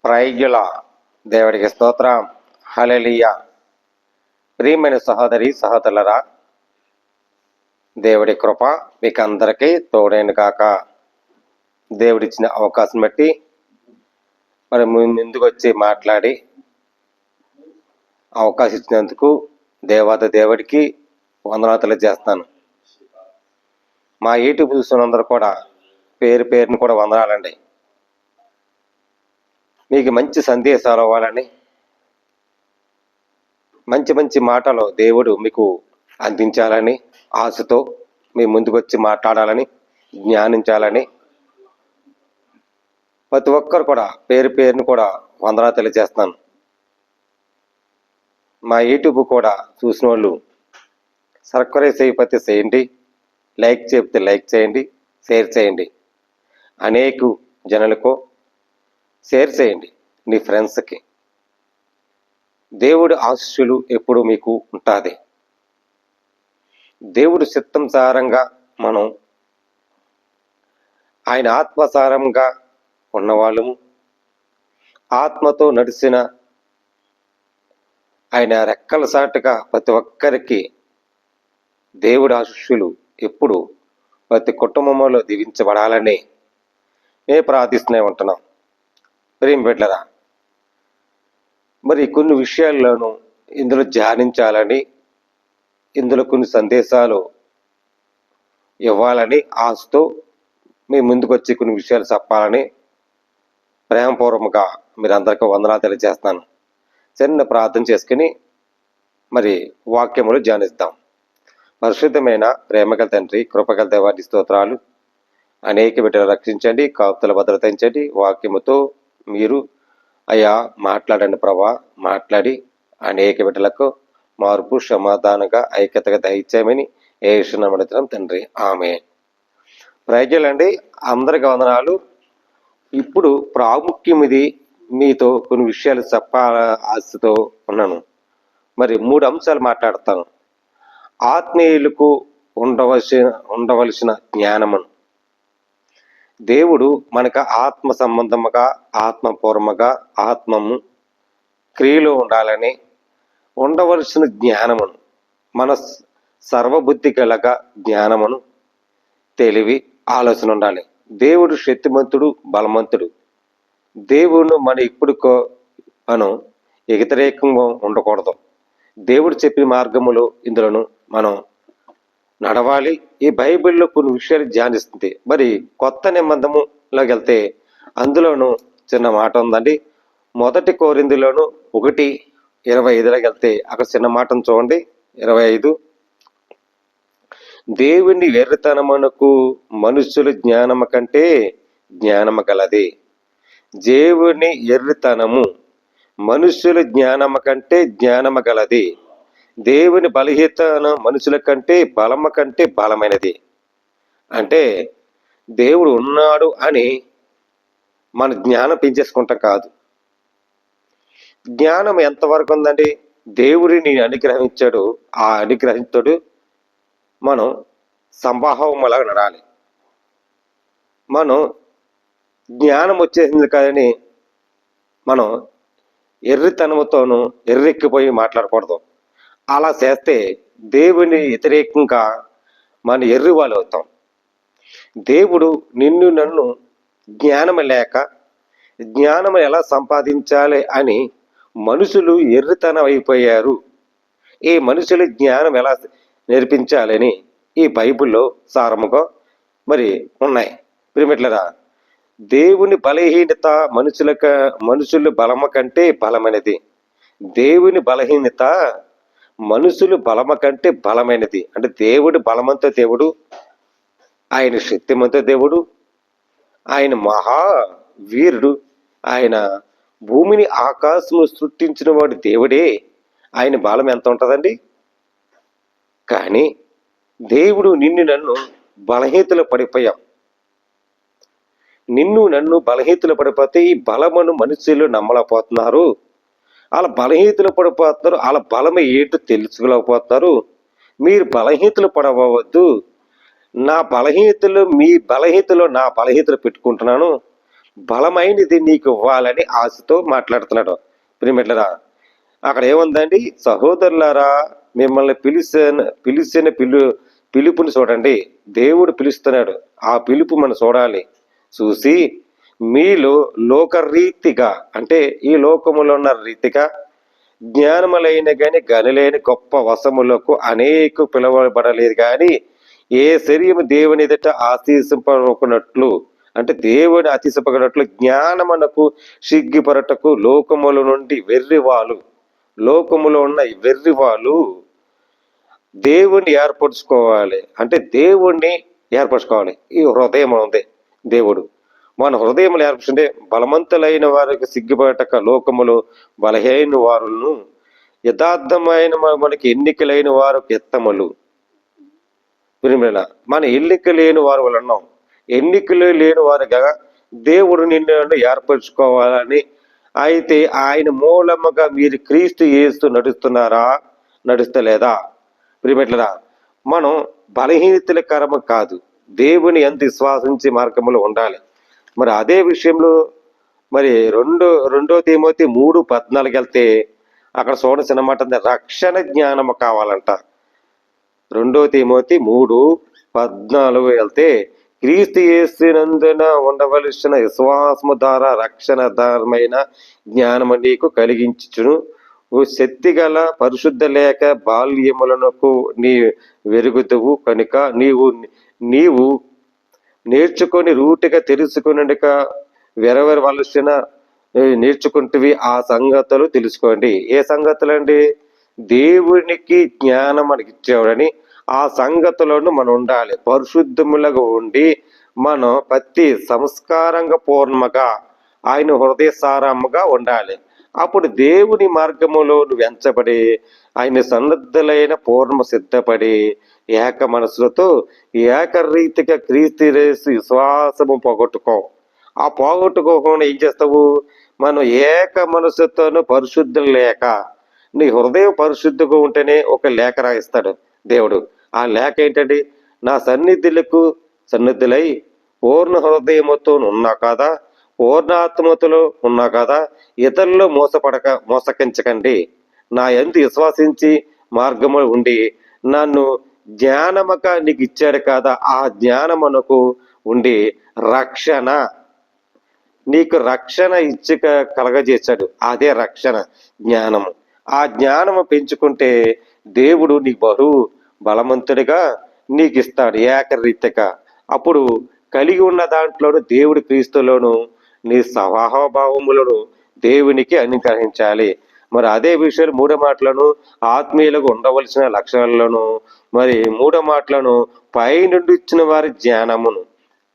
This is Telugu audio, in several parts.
ప్రైజుల దేవుడికి స్తోత్రం. హల్లెలూయా. ప్రియమైన సహోదరి సహోదరులరా, దేవుడి కృప మీకు అందరికీ తోడైన కాక. దేవుడిచ్చిన అవకాశం బట్టి మరి ముందుకు వచ్చి మాట్లాడి అవకాశం ఇచ్చినందుకు దేవుడికి వందనాలు చేస్తాను. మా యూట్యూబ్ చూస్తున్నందరూ కూడా పేరుని కూడా వందనాలండి. మీకు మంచి సందేశాలు అవ్వాలని, మంచి మాటలు దేవుడు మీకు అందించాలని ఆశతో మీ ముందుకు వచ్చి మాట్లాడాలని, జ్ఞానించాలని ప్రతి ఒక్కరు కూడా పేరుని కూడా వందనాలు తెలియజేస్తున్నాను. మా యూట్యూబ్ కూడా చూసిన వాళ్ళు సబ్స్క్రైబ్ చేయకపోతే చేయండి, లైక్ చెప్తే లైక్ చేయండి, షేర్ చేయండి. అనేక జనులకు షేర్ చేయండి నీ ఫ్రెండ్స్కి. దేవుడి ఆశీస్సులు ఎప్పుడు మీకు ఉంటుంది. దేవుడు చిత్తానుసారంగా మనం ఆయన ఆత్మసారంగా ఉన్నవాళ్ళము, ఆత్మతో నడిచిన ఆయన రెక్కల సాటుగా ప్రతి ఒక్కరికి దేవుడి ఆశీస్సులు ఎప్పుడు ప్రతి కుటుంబంలో దీవించబడాలని మేము ప్రార్థిస్తూనే ఉంటున్నాం. ప్రేమ బిడ్డలారా, మరి కొన్ని విషయాల్లోనూ ఇందులో ధ్యానించాలని, ఇందులో కొన్ని సందేశాలు ఇవ్వాలని ఆశతో మీ ముందుకు వచ్చి కొన్ని విషయాలు చెప్పాలని ప్రేమపూర్వకంగా మీరందరికీ వందనాలు తెలియజేస్తాను. చిన్న ప్రార్థన చేసుకుని మరి వాక్యములు ధ్యానిస్తాం. పరిశుద్ధమైన ప్రేమగల తండ్రి, కృపగల దేవానికి స్తోత్రాలు. అనేక బిడ్డలు రక్షించండి, కాపుతల భద్రతించండి. వాక్యముతో మీరు అయ్యా మాట్లాడండి ప్రభా. మాట్లాడి అనేక బిడ్డలకు మార్పు, సమాధానంగా, ఐక్యతగా దయచేయమని యేసునామమున తండ్రి, ఆమేన్. ప్రజలండి, అందరికి వందనాలు. ఇప్పుడు ప్రాముఖ్యం ఇది. మీతో కొన్ని విషయాలు చెప్పాల ఆశతో ఉన్నాను. మరి 3 అంశాలు మాట్లాడతాను. ఆత్మీయులకు ఉండవలసిన జ్ఞానమును. దేవుడు మనకు ఆత్మ సంబంధముగా, ఆత్మపూర్వముగా, ఆత్మము క్రియలో ఉండాలని ఉండవలసిన జ్ఞానమును, మన సర్వబుద్ధి కలగా జ్ఞానమును, తెలివి, ఆలోచన ఉండాలి. దేవుడు శక్తిమంతుడు, బలవంతుడు. దేవుడు మనం ఇప్పుడుకో మనం వ్యతిరేకంగా ఉండకూడదు. దేవుడు చెప్పిన మార్గములో ఇందులోను మనం నడవాలి. ఈ బైబిల్లో కొన్ని విషయాలు ధ్యానిస్తుంది. మరి కొత్త నిబంధనలోకి వెళ్తే అందులోనూ చిన్న మాట ఉందండి. 1 కొరింథీయులోను 1:25లోకి వెళ్తే అక్కడ చిన్న మాటను చూడండి. 25, దేవుని వెర్రితనమునకు మనుషుల జ్ఞానము కంటే జ్ఞానము గలది. దేవుని ఎర్రితనము మనుషుల జ్ఞానము కంటే జ్ఞానము గలది. దేవుని బలహీనత మనుషుల కంటే బలము కంటే బలమైనది. అంటే దేవుడు ఉన్నాడు అని మన జ్ఞానం పెంచేసుకుంటాం కాదు. జ్ఞానం ఎంతవరకు ఉందండి? దేవుడిని అనుగ్రహించాడు. ఆ అనుగ్రహించుడు మనం సంభావములాగా నడాలి. మనం జ్ఞానం వచ్చేసింది కానీ మనం ఎర్రితనముతోనూ ఎర్రెక్కిపోయి మాట్లాడకూడదు. అలా చేస్తే దేవుని వ్యతిరేకంగా మనం ఎర్రి వాళ్ళు అవుతాం. దేవుడు నిన్ను నన్ను జ్ఞానం లేక జ్ఞానం ఎలా సంపాదించాలి అని మనుషులు ఎర్రితనం అయిపోయారు. ఈ మనుషుల జ్ఞానం ఎలా నేర్పించాలని ఈ బైబిల్లో సారముగా మరి ఉన్నాయి. ప్రియమిట్లరా, దేవుని బలహీనత మనుషుల బలము కంటే బలమైనది. దేవుని బలహీనత మనుషులు బలము కంటే బలమైనది. అంటే దేవుడు బలమంతో దేవుడు, ఆయన శక్తిమంతో దేవుడు, ఆయన మహావీరుడు. ఆయన భూమిని ఆకాశము సృష్టించిన వాడు దేవుడే. ఆయన బలం ఎంత ఉంటుందండి? కానీ దేవుడు నిన్ను నన్ను బలహీనతలో పడిపోయాం. నిన్ను నన్ను బలహీనతలు పడిపోతే ఈ బలమును మనుషులు నమ్మలేకపోతున్నారు. వాళ్ళ బలహీనతలు పడిపోతున్నారు. వాళ్ళ బలము ఏంటో తెలుసుకోలేకపోతున్నారు. మీరు బలహీనతలు పడవద్దు. నా బలహీనతలు మీ బలహీనతలో నా బలహీనతలు పెట్టుకుంటున్నాను. బలమైనది నీకు ఇవ్వాలని ఆశతో మాట్లాడుతున్నాడు. ప్రియమిట్లరా, అక్కడ ఏముందండి? సహోదరులారా, మిమ్మల్ని పిలిచిన పిలుపుని చూడండి. దేవుడు పిలుస్తున్నాడు. ఆ పిలుపు మనం చూడాలి. చూసి మీలో లోకరీతిగా, అంటే ఈ లోకములో ఉన్న రీతిగా జ్ఞానములైన గాని గనులేని గొప్ప వశములకు అనేక పిలువబడలేదు కానీ ఏ శరీరం దేవుని ఎదుట ఆశీసింపకున్నట్లు, అంటే దేవుని అతిశపగినట్లు జ్ఞానమునకు సిగ్గిపరటకు లోకములో ఉన్న వెర్రివాళ్ళు దేవుణ్ణి ఏర్పరచుకోవాలి. అంటే దేవుణ్ణి ఏర్పరచుకోవాలి. ఈ హృదయం ఉంది. దేవుడు మన హృదయములు ఏర్పరుచుంటే బలవంతులైన వారికి సిగ్గుపడక లోకములు బలహీన వారులను యథార్థమైన మనకి ఎన్నికలైన వారు ఎత్తములు. మన ఎన్నిక లేని వారు వలన్నాం. ఎన్నికలు లేని వారుగా దేవుడు నిన్ను ఏర్పరచుకోవాలని. అయితే ఆయన మూలముగా మీరు క్రీస్తు యేసు నడుస్తలేదా? ప్రియమిట్లరా, మనం బలహీనతల కరమ కాదు, దేవుని ఎంత విశ్వాసించి మార్గములు ఉండాలి. మరి అదే విషయంలో మరి రెండో తిమోతి 3:14 వెళ్తే అక్కడ చూడసిన మాట రక్షణ జ్ఞానము కావాలంట. 2 తిమోతి 3:14 వెళ్తే క్రీస్తు యేసునందున ఉండవలసిన విశ్వాసము ద్వారా రక్షణధరమైన జ్ఞానము నీకు కలిగించును. శక్తిగల పరిశుద్ధ లేక బాల్యములకు నీ వెరుగుదువు కనుక నీవు నేర్చుకొని రూటిగా తెలుసుకునక వెరవలసిన నేర్చుకుంటువి ఆ సంగతులు తెలుసుకోండి. ఏ సంగతులండి? దేవునికి జ్ఞానం మనకి ఇచ్చేవాడని ఆ సంగతులను మనం ఉండాలి. పరిశుద్ధములుగా ఉండి మనం ప్రతి సంస్కారంగా పూర్ణముగా ఆయన హృదయసారముగా ఉండాలి. అప్పుడు దేవుని మార్గములో నువ్వు ఎంచబడి ఆయన సన్నద్ధులైన పూర్ణ సిద్ధపడి ఏక మనసులతో ఏకరీతిగా క్రీస్తు విశ్వాసము పోగొట్టుకో. ఆ పోగొట్టుకోకుండా ఏం చేస్తావు? మనం ఏక మనసుతోనూ పరిశుద్ధులు లేక, నీ హృదయం పరిశుద్ధిగా ఉంటేనే ఒక లేఖ రాయిస్తాడు దేవుడు. ఆ లేఖ ఏంటండి? నా సన్నిధులై పూర్ణ హృదయముతో ఉన్నా కదా, పూర్ణాత్మతలో ఉన్నా కదా, ఇతరులు మోసకించకండి. నా యందు విశ్వాసించి మార్గము ఉండి నన్ను జ్ఞానముగా నీకు ఇచ్చాడు కదా, ఆ జ్ఞానమునకు ఉండి నీకు రక్షణ ఇచ్చి కలగజేశాడు. అదే రక్షణ జ్ఞానము. ఆ జ్ఞానము పెంచుకుంటే దేవుడు నీకు బలవంతుడిగా నీకు ఇస్తాడు ఏకరీతిగా. అప్పుడు కలిగి ఉన్న దాంట్లోను దేవుడి క్రీస్తులోను నీ స్వభావములను దేవునికి అనుగ్రహించాలి. మరి అదే విషయాలు 3 మాటలను ఆత్మీయులకు ఉండవలసిన లక్షణాలను, మరి 3 మాటలను పైనుండి ఇచ్చిన వారి జ్ఞానమును.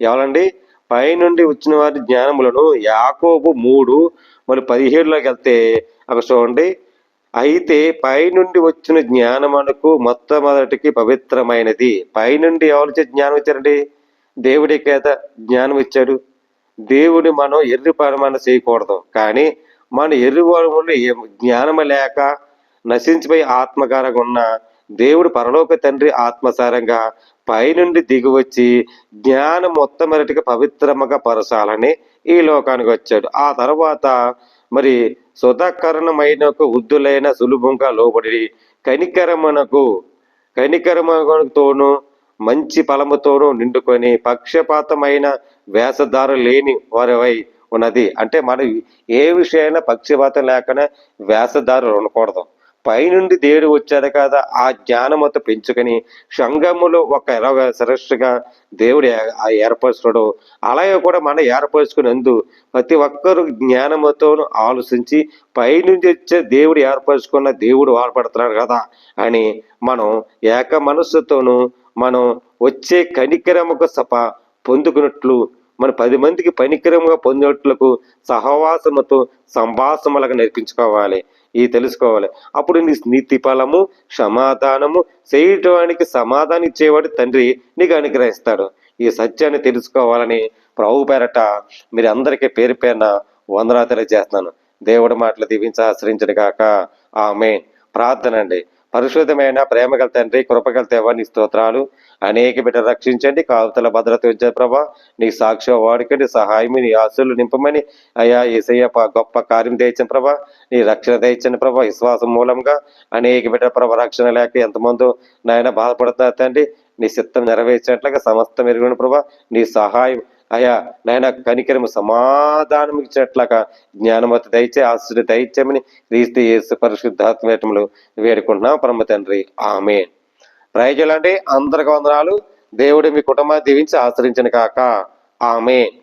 ఎవరండి? పైనుండి వచ్చిన వారి జ్ఞానములను. యాకోబు 3:17లోకి వెళ్తే అక్కడ చూడండి, అయితే పైనుండి వచ్చిన జ్ఞానమునకు మొట్టమొదటికి పవిత్రమైనది. పైనుండి ఎవరిచే జ్ఞానం ఇచ్చారండి? దేవుడి చేత జ్ఞానం ఇచ్చాడు. దేవుడు మనం ఎర్రిపరమాన చేయకూడదు, కానీ మన ఎర్రివారములు జ్ఞానము లేక నశించిపోయి ఆత్మకారంగా ఉన్న దేవుడు పరలోక తండ్రి ఆత్మసారంగా పైనుండి దిగివచ్చి జ్ఞానం మొట్టమొదటిగా పవిత్రముగా పరచాలని ఈ లోకానికి వచ్చాడు. ఆ తర్వాత మరి సుధాకరణమైన వృద్ధులైన సులభంగా లోబడి కనికరముతోనూ మంచి ఫలముతోనూ నిండుకొని పక్షపాతమైన వేషధారు లేని వారివై ఉన్నది. అంటే మనం ఏ విషయమైనా పక్షపాతం లేకుండా వేషధారులు ఉండకూడదు. పైనుండి దేవుడు వచ్చాడు కదా, ఆ జ్ఞానముతో పెంచుకొని సంఘములో ఒక సరస్సుగా దేవుడు ఏర్పరచుకోడు. అలాగే కూడా మనం ఏర్పరచుకునేందు ప్రతి ఒక్కరు జ్ఞానముతోను ఆలోచించి పైనుండి వచ్చే దేవుడు ఏర్పరచుకున్న దేవుడు వాడపడుతున్నాడు కదా అని మనం ఏక మనస్సుతోనూ మనం వచ్చే కనికరముకు పొందుకున్నట్లు, మన 10 మందికి పనికరముగా పొందినట్లకు సహవాసముతో సంభాషణలుగా నేర్పించుకోవాలి. తెలుసుకోవాలి. అప్పుడు నీ నీతి ఫలము సమాధానము చేయటానికి సమాధానం ఇచ్చేవాడు తండ్రి నీకు అనుగ్రహిస్తాడు. ఈ సత్యాన్ని తెలుసుకోవాలని ప్రభు పేరట మీరు అందరికీ పేరు పేరున వందనాలు తెలియజేస్తున్నాను. దేవుడి మాటలు దీవించి ఆశ్రయించడు కాక ఆమేన్. ప్రార్థన అండి. పరిశుద్ధమైన ప్రేమగల తండ్రి, కృపగల దేవా నీ స్తోత్రాలు. అనేక బిడ్డలు రక్షించండి, కావతల భద్రత ఉంచండి ప్రభా. నీ సాక్ష్యం వాడుకండి, సహాయం నీ ఆశలు నింపమని అయ్యా యేసయ్య గొప్ప కార్యం దయచండి ప్రభా. నీ రక్షణ దయచండి ప్రభా. విశ్వాసం మూలంగా అనేక బిడ్డల ప్రభా రక్షణ లేక ఎంతమందో నాయన బాధపడుతున్నారు తండ్రి. నీ చిత్తం నెరవేర్చినట్లుగా సమస్తం ఎరుగుని ప్రభా. నీ సహాయం అయా నాయన కనికరము సమాధానం ఇచ్చినట్లుగా జ్ఞానమతి దయచే ఆశ్రయ దయచేయమని క్రీస్తు యేసు పరిశుద్ధాత్మేటములు వేడుకుంటున్నాం పరమ తండ్రి. ఆమేన్. ప్రయోజనండి అందరికి వందనాలు. దేవుడు మీ కుటుంబాన్ని దీవించి ఆశ్రయించను కాక. ఆమేన్.